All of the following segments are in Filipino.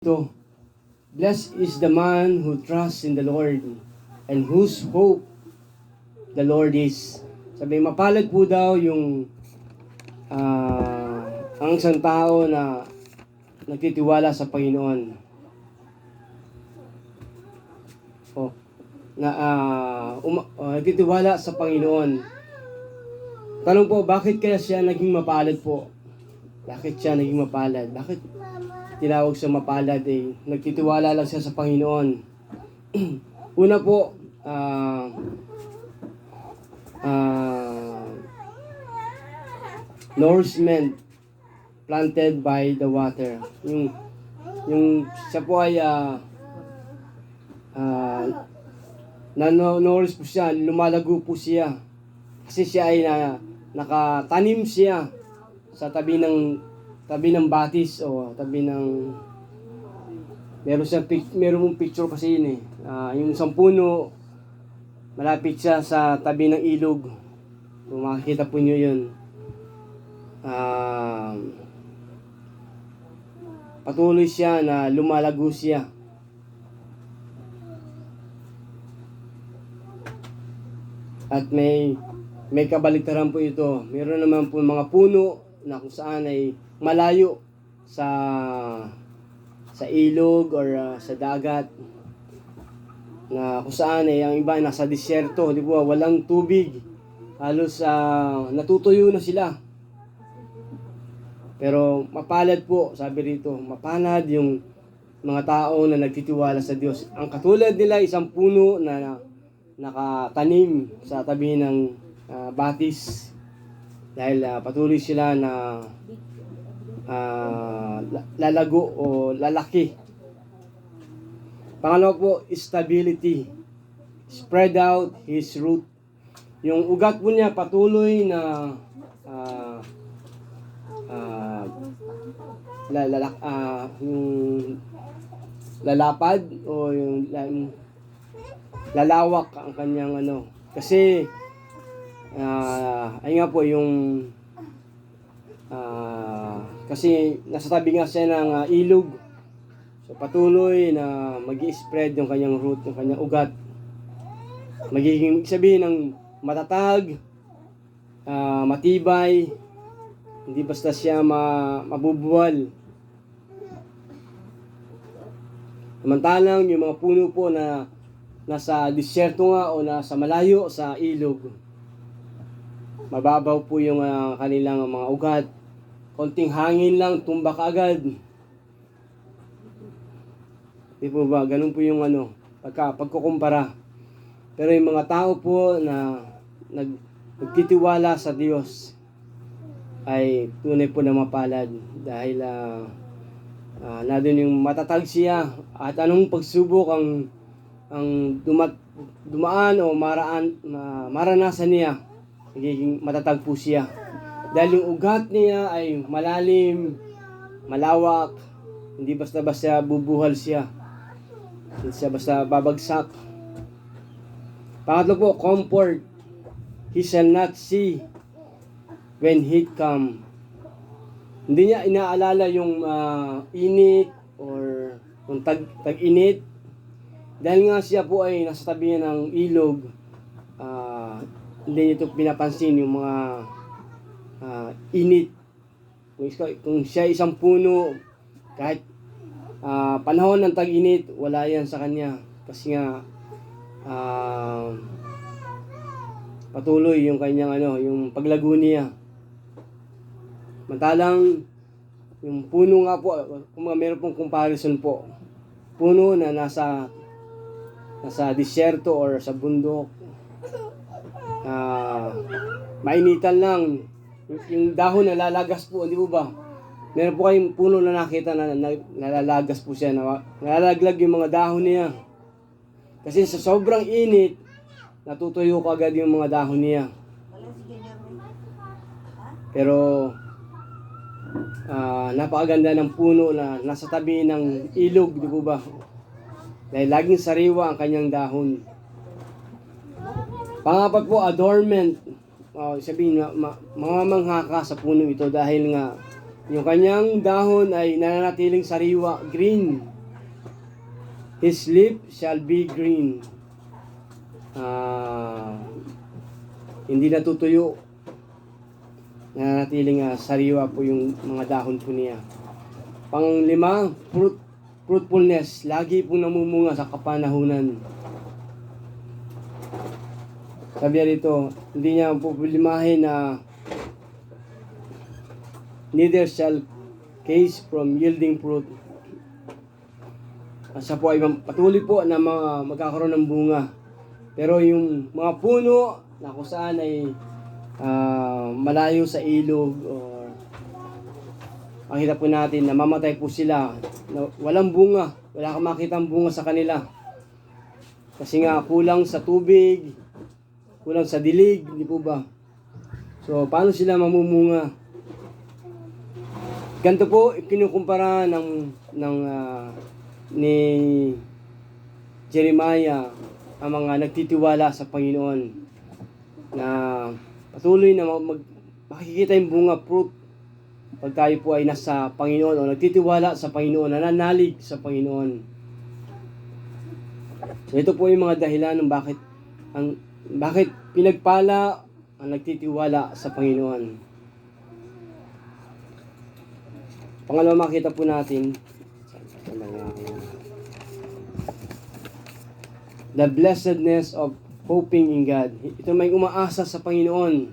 Ito, blessed is the man who trusts in the Lord and whose hope the Lord is. Sabi, mapalad po daw yung ang isang tao na nagtitiwala sa Panginoon. Nagtitiwala sa Panginoon. Tanong po, bakit kaya siya naging mapalad po? Bakit siya naging mapalad? Bakit tinawag sa mapalad nagtitiwala lang siya sa Panginoon? Una po, nourishment planted by the water. Yung siya po ay nourish po siya, lumalago po siya. Kasi siya ay nakatanim siya sa tabi ng batis o tabi ng meron picture kasi yun yung isang puno malapit siya sa tabi ng ilog. Kung makikita po nyo yun, patuloy siya na lumalago siya. At may kabaligtaran po ito. Meron naman po mga puno na kung saan ay malayo sa ilog or sa dagat, na kung saan ang iba nasa disyerto, di ba, walang tubig, halos natutuyo na sila. Pero mapalad po, sabi rito, mapalad yung mga tao na nagtitiwala sa Diyos. Ang katulad nila, isang puno na nakatanim sa tabi ng batis, dahil patuloy sila na lalago o lalaki. Pangalawa po, stability. Spread out his root. Yung ugat po niya patuloy na yung lalapad o yung lalawak ang kanyang kasi ay nga po yung kasi nasa tabi nga siya ng ilog. So patuloy na mag-i-spread yung kanyang root, yung kanyang ugat. Magiging sabihin ng matatag, matibay, hindi basta siya mabubuwal. Samantalang yung mga puno po na nasa disyerto nga o nasa malayo sa ilog, mababaw po yung kanilang mga ugat. Konting hangin lang, tumba ka agad. Di po ba? Ganun po yung pagkukumpara. Pero yung mga tao po na nagtitiwala sa Diyos ay tunay po na mapalad. Dahil nandun yung matatag siya. At anong pagsubok ang dumaan o maranasan niya, nagiging matatag po siya. Dahil yung ugat niya ay malalim, malawak, hindi basta-basta bubuhal siya. Hindi siya basta babagsak. Pangatlo po, comfort. He shall not see when heat come. Hindi niya inaalala yung init or yung tag-init. Dahil nga siya po ay nasa tabi ng ilog, hindi niya ito pinapansin yung mga init. Kung siya isang puno, kahit panahon ng tag-init, wala yan sa kanya. Kasi nga patuloy yung kanyang yung paglago niya. Mantalang yung puno nga po, kung meron pong comparison po, puno na nasa disyerto or sa bundok, mainitan lang, yung dahon na lalagas po, hindi po ba? Meron po kayong puno na nakita na nalalagas po siya, nalalaglag yung mga dahon niya. Kasi sa sobrang init, natutuyo agad yung mga dahon niya. Pero napakaganda ng puno na nasa tabi ng ilog, di po ba? Dahil laging sariwa ang kanyang dahon. Pangapat po, adornment. Sabihin, mamamangha ka sa puno ito dahil nga yung kanyang dahon ay nananatiling sariwa, green. His leaf shall be green. Hindi natutuyo. Nanatiling sariwa po yung mga dahon po niya. Panglima, fruitfulness. Lagi pong namumunga sa kapanahunan. Sabi niya dito, hindi niya problemahin na neither shall cease from yielding fruit. Siya po ay patuloy po na magkakaroon ng bunga. Pero yung mga puno na kung saan ay malayo sa ilog or makita po natin na mamatay po sila, na walang bunga, wala kang makitang bunga sa kanila. Kasi nga kulang sa tubig, kulang sa dilig, di po ba? So, paano sila mamumunga? Ganito po, kinukumpara ni Jeremiah ang mga nagtitiwala sa Panginoon na patuloy na makikita yung bunga, fruit, pag tayo po ay nasa Panginoon o nagtitiwala sa Panginoon, nananalig sa Panginoon. So, ito po yung mga dahilan ng bakit pinagpala ang nagtitiwala sa Panginoon. Pangalawa, makita po natin the blessedness of hoping in God. Ito may umaasa sa Panginoon.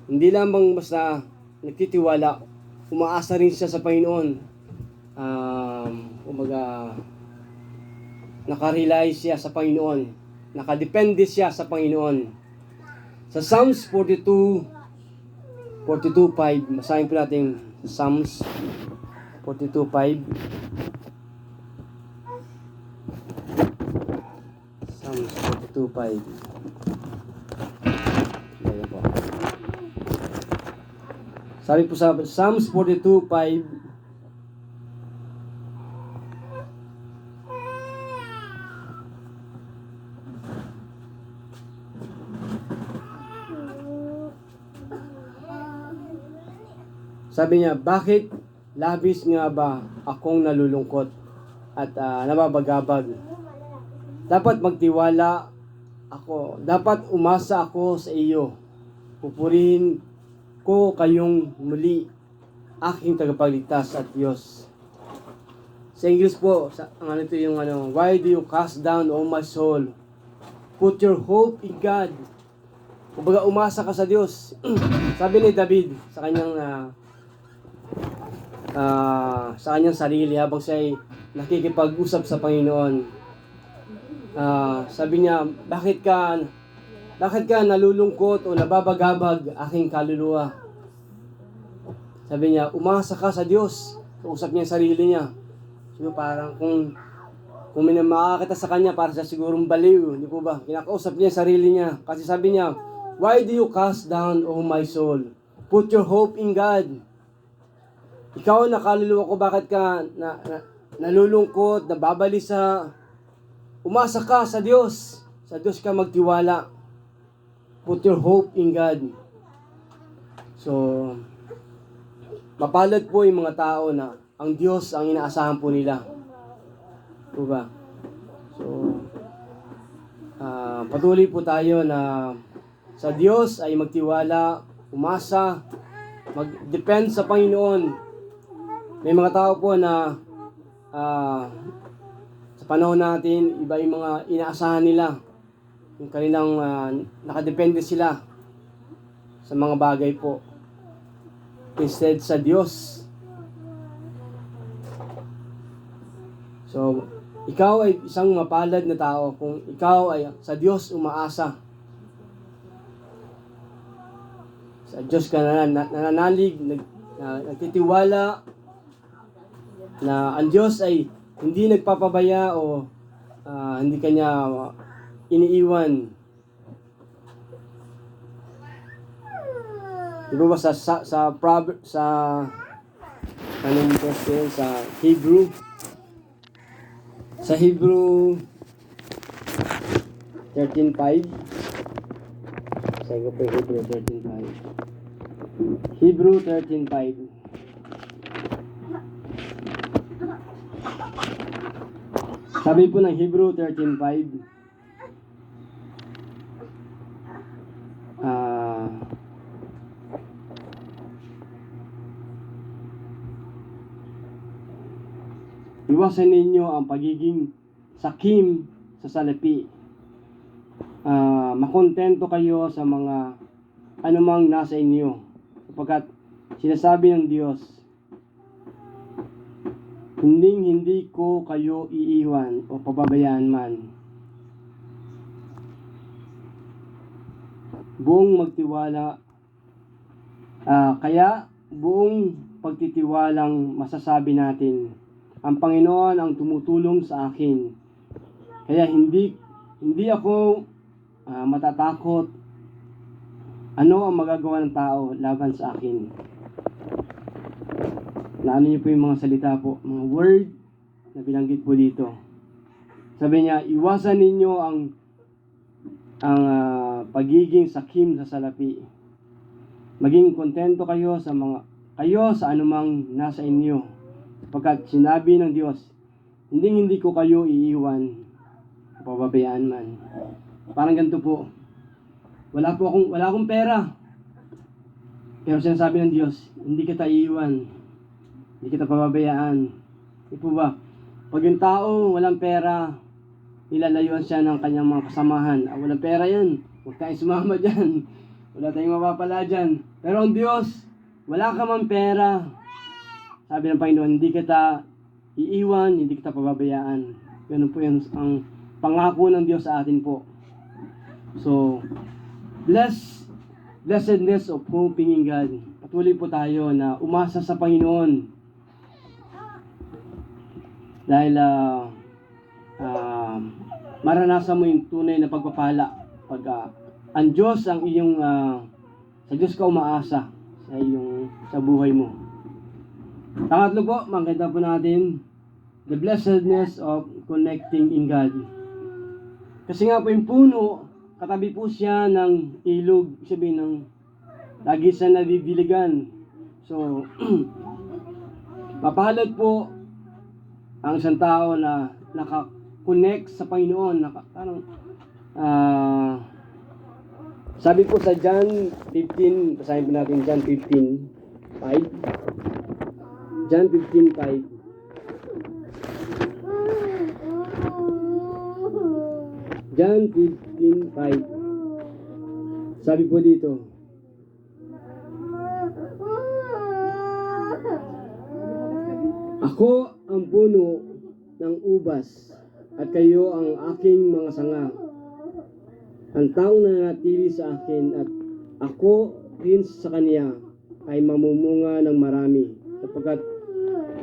Hindi lamang basta nagtitiwala, umaasa rin siya sa Panginoon. Nakarely siya sa Panginoon. Nakadepende siya sa Panginoon. Sa Psalms 42:5, basahin po natin Psalms 42:5. Psalms 42:5. Ayan po. Sabi po sa Psalms 42:5, sabi niya, bakit labis nga ba akong nalulungkot at nababagabag? Dapat magtiwala ako. Dapat umasa ako sa iyo. Pupurihin ko kayong muli, aking tagapagligtas at Diyos. Sa English po, why do you cast down, O my soul? Put your hope in God. Kumbaga, umasa ka sa Diyos. Sabi ni David sa kanyang sarili habang siya ay nakikipag-usap sa Panginoon. Sabi niya, bakit ka nalulungkot o nababagabag aking kaluluwa? Sabi niya, umasa ka sa Diyos. Usap niya yung sarili niya. So, parang kung may makakita sa kanya, para siya sigurong baliw. Hindi po ba? Kinakausap niya yung sarili niya. Kasi sabi niya, why do you cast down, O my soul? Put your hope in God. Ikaw na kaluluwa ko, bakit ka nalulungkot, nababalisa? Umasa ka sa Diyos. Sa Diyos ka magtiwala. Put your hope in God. So, mapalad po yung mga tao na ang Diyos ang inaasahan po nila. Diba? So, patuloy po tayo na sa Diyos ay magtiwala, umasa, mag-depend sa Panginoon. May mga tao po na sa panahon natin, iba yung mga inaasahan nila. Yung kanilang nakadepende sila sa mga bagay po. Instead sa Diyos. So, ikaw ay isang mapalad na tao kung ikaw ay sa Diyos umaasa. Sa Diyos ka nananalig, nagtitiwala, na ang Diyos ay hindi nagpapabaya o hindi kanya iniiwan. Di ba sa anong verse yun? Sa Hebrew? Sa Hebrew 13:5. Sabi ko po Hebrew 13:5. Hebrew 13:5. Sabi po ng Hebrew 13:5, iwasan ninyo ang pagiging sakim sa salapi. Makontento kayo sa mga anumang nasa inyo, sapagkat sinasabi ng Diyos, hindi ko kayo iiwan o pababayaan man. Buong magtiwala, kaya buong pagtitiwalang masasabi natin, ang Panginoon ang tumutulong sa akin. Kaya hindi ako matatakot ano ang magagawa ng tao laban sa akin. Naano niyo po yung mga salita po, mga word na binanggit po dito. Sabi niya, iwasan ninyo ang pagiging sakim sa salapi. Maging kontento kayo sa anumang nasa inyo. Sapagkat sinabi ng Diyos, hindi ko kayo iiwan, pababayaan man. Parang ganito po. Wala akong pera. Pero sinasabi ng Diyos, hindi kita iiwan, hindi kita pababayaan. Di po ba? Pag yung tao walang pera, nilalayuan siya ng kanyang mga kasamahan. Walang pera yan. Huwag tayong sumama dyan. Wala tayong mapapala dyan. Pero ang Diyos, wala ka man pera. Sabi ng Panginoon, hindi kita iiwan, hindi kita pababayaan. Ganun po yung ang pangako ng Diyos sa atin po. So, blessedness of hoping in God. Patuloy po tayo na umasa sa Panginoon. Dahil maranasan mo yung tunay na pagpapala. Pag ang Diyos ang iyong, sa Diyos ka umaasa sa buhay mo. Pangatlo po, makita po natin the blessedness of connecting in God. Kasi nga po yung puno, katabi po siya ng ilog, sabihin ng lagi siya nadidiligan. So, mapalad po ang isang tao na nakakonect sa Panginoon. Sabi po sa John 15, basahin po natin John 15:5. John 15:5. John 15:5. Sabi po dito, ako ang puno ng ubas at kayo ang aking mga sanga. Ang taong nananatili sa akin at ako rin sa kanya ay mamumunga ng marami, sapagkat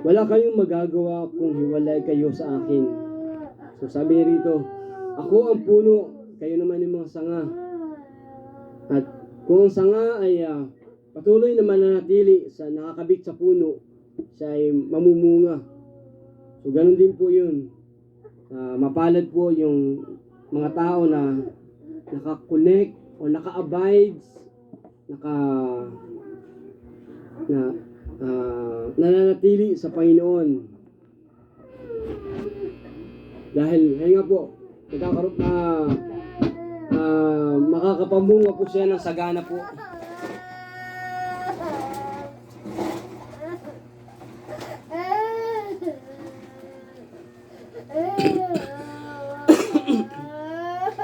wala kayong magagawa kung hiwalay kayo sa akin. So sabi niya rito, ako ang puno, kayo naman yung mga sanga. At kung ang sanga ay patuloy na mananatili sa nakakabit sa puno, siya ay mamumunga. So ganun din po yun. Mapalad po yung mga tao na nakakonect o naka-abide, nananatili sa Panginoon. Dahil nga po, makakapamunga po siya ng sagana po.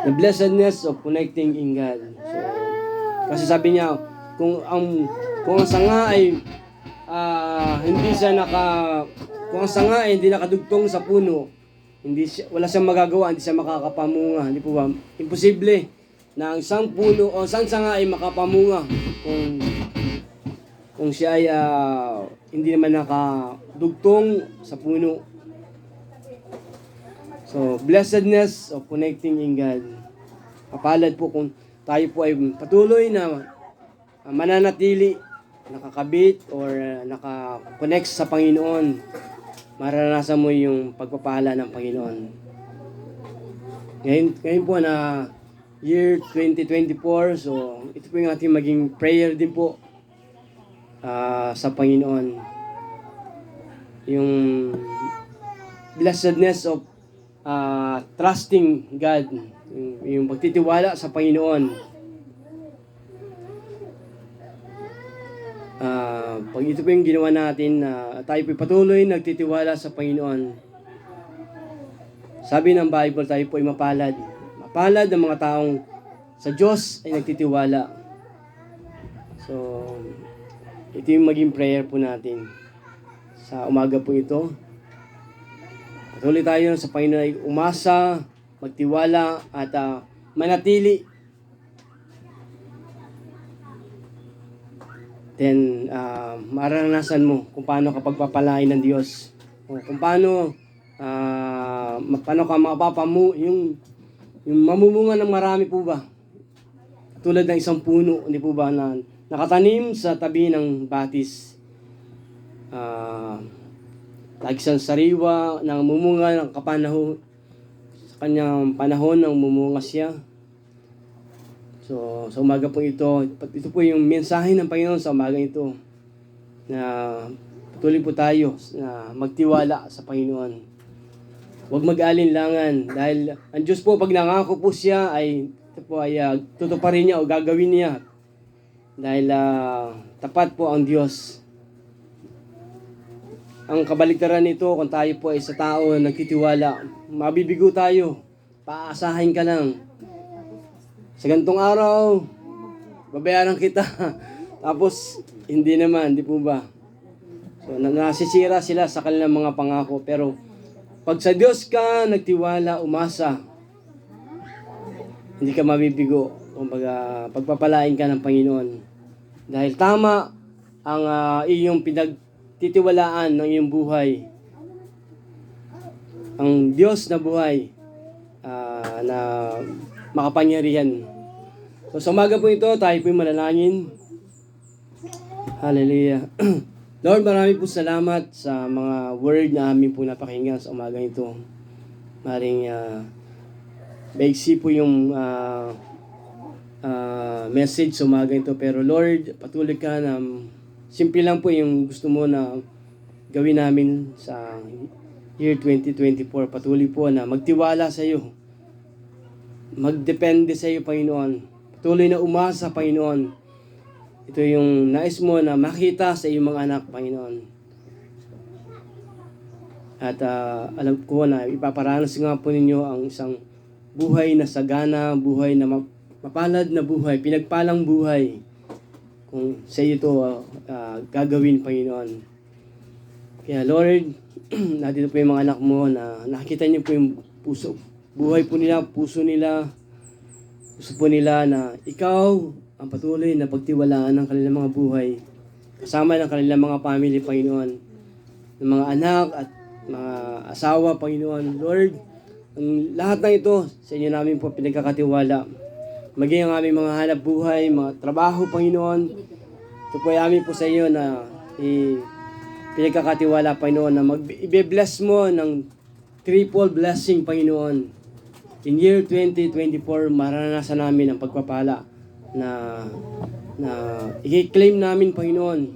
The blessedness of connecting in God. So, kasi sabi niya, kung ang sanga ay kung ang sanga ay hindi nakadugtong sa puno, wala siyang magagawa, hindi siya makakapamunga. Hindi po ba? Imposible na ang isang puno o isang sanga ay makapamunga kung siya ay hindi naman nakadugtong sa puno. So, blessedness of connecting in God. Mapalad po kung tayo po ay patuloy na mananatili, nakakabit or nakakonect sa Panginoon. Maranasan mo yung pagpapala ng Panginoon. Ngayon po na year 2024, so ito po yung ating maging prayer din po sa Panginoon. Yung blessedness of trusting God, yung pagtitiwala sa Panginoon. Pag ito po yung ginawa natin, tayo po patuloy nagtitiwala sa Panginoon. Sabi ng Bible, tayo po ay mapalad. Mapalad ang mga taong sa Diyos ay nagtitiwala. So, ito yung maging prayer po natin sa umaga po ito. Patuloy tayo sa Panginoon ay umasa, magtiwala, at manatili. Then, maranasan mo kung paano ka pagpapalain ng Diyos. O kung paano ka mapapamu, yung mamumunga ng marami po ba? Tulad ng isang puno, hindi po ba, na nakatanim sa tabi ng batis. Lagi siyang sariwa, nang mumunga ng kapanahon, sa kanyang panahon nang mumunga siya. So, sa umaga po ito po yung mensahe ng Panginoon sa umaga ito, na patuloy po tayo na magtiwala sa Panginoon. Huwag mag-alinlangan, dahil ang Diyos po, pag nangako po siya, ay tutuparin niya o gagawin niya. Dahil tapat po ang Diyos. Ang kabaligtaran nito, kung tayo po ay sa tao nagtitiwala, mabibigo tayo, paasahin ka lang. Sa ganitong araw, babayaran kita. Tapos, hindi naman, di po ba? So, nasisira sila sa kanilang mga pangako. Pero, pag sa Diyos ka nagtiwala, umasa, hindi ka mabibigo. Kumbaga, pagpapalain ka ng Panginoon. Dahil tama ang iyong pinagtitiwalaan ng iyong buhay. Ang Diyos na buhay na makapangyarihan. So, sa umaga po ito, tayo po manalangin. Hallelujah. Lord, marami po salamat sa mga word na amin po napakinggan sa umaga ito. Maring maigsi po yung message sa umaga ito. Pero Lord, patuloy ka na simple lang po yung gusto mo na gawin namin sa year 2024. Patuloy po na magtiwala sa iyo. Magdepende sa iyo, Panginoon. Patuloy na umasa, Panginoon. Ito yung nais mo na makita sa iyong mga anak, Panginoon. At alam ko na ipaparanas nga po ninyo ang isang buhay na sagana, buhay na mapalad na buhay, pinagpalang buhay. Kung sa iyo ito gagawin, Panginoon. Kaya Lord, nandito po yung mga anak mo na nakita niyo po yung puso, buhay po nila, puso nila. Gusto po nila na ikaw ang patuloy na pagtiwalaan ng kanilang mga buhay. Kasama ng kanilang mga family, Panginoon. Ng mga anak at mga asawa, Panginoon. Lord, ang lahat ng ito sa inyo namin po pinagkakatiwala. Maging ang aming mga hanap buhay, mga trabaho, Panginoon. Ito po ay amin po sa iyo na pinagkakatiwala, Panginoon, na i-bless mo ng triple blessing, Panginoon. In year 2024, maranasan namin ang pagpapala na i-claim namin, Panginoon.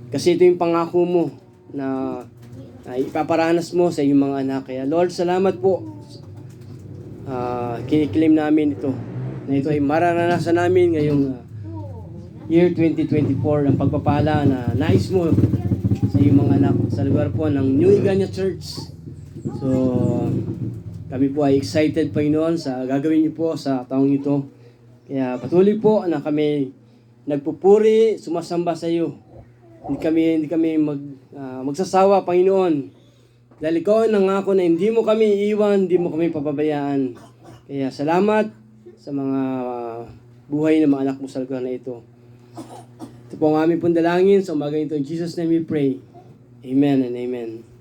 Kasi ito yung pangako mo na ipaparanas mo sa iyong mga anak. Kaya Lord, salamat po. Kiniklaim namin ito. Na ito ay maranasan namin ngayong year 2024, ang pagpapala na nais mo sa iyong mga anak sa lugar po ng New Iganya Church. So, kami po ay excited, Panginoon, sa gagawin niyo po sa taong ito. Kaya patuloy po na kami nagpupuri, sumasamba sa iyo. Hindi kami magsasawa, Panginoon. Dahil ikaw ang nangako na hindi mo kami iiwan, hindi mo kami pababayaan. Kaya salamat sa mga buhay ng mga anak mo sa lugar na ito. Ito po ang aming pong dalangin sa umaga ito. In Jesus' name we pray. Amen and amen.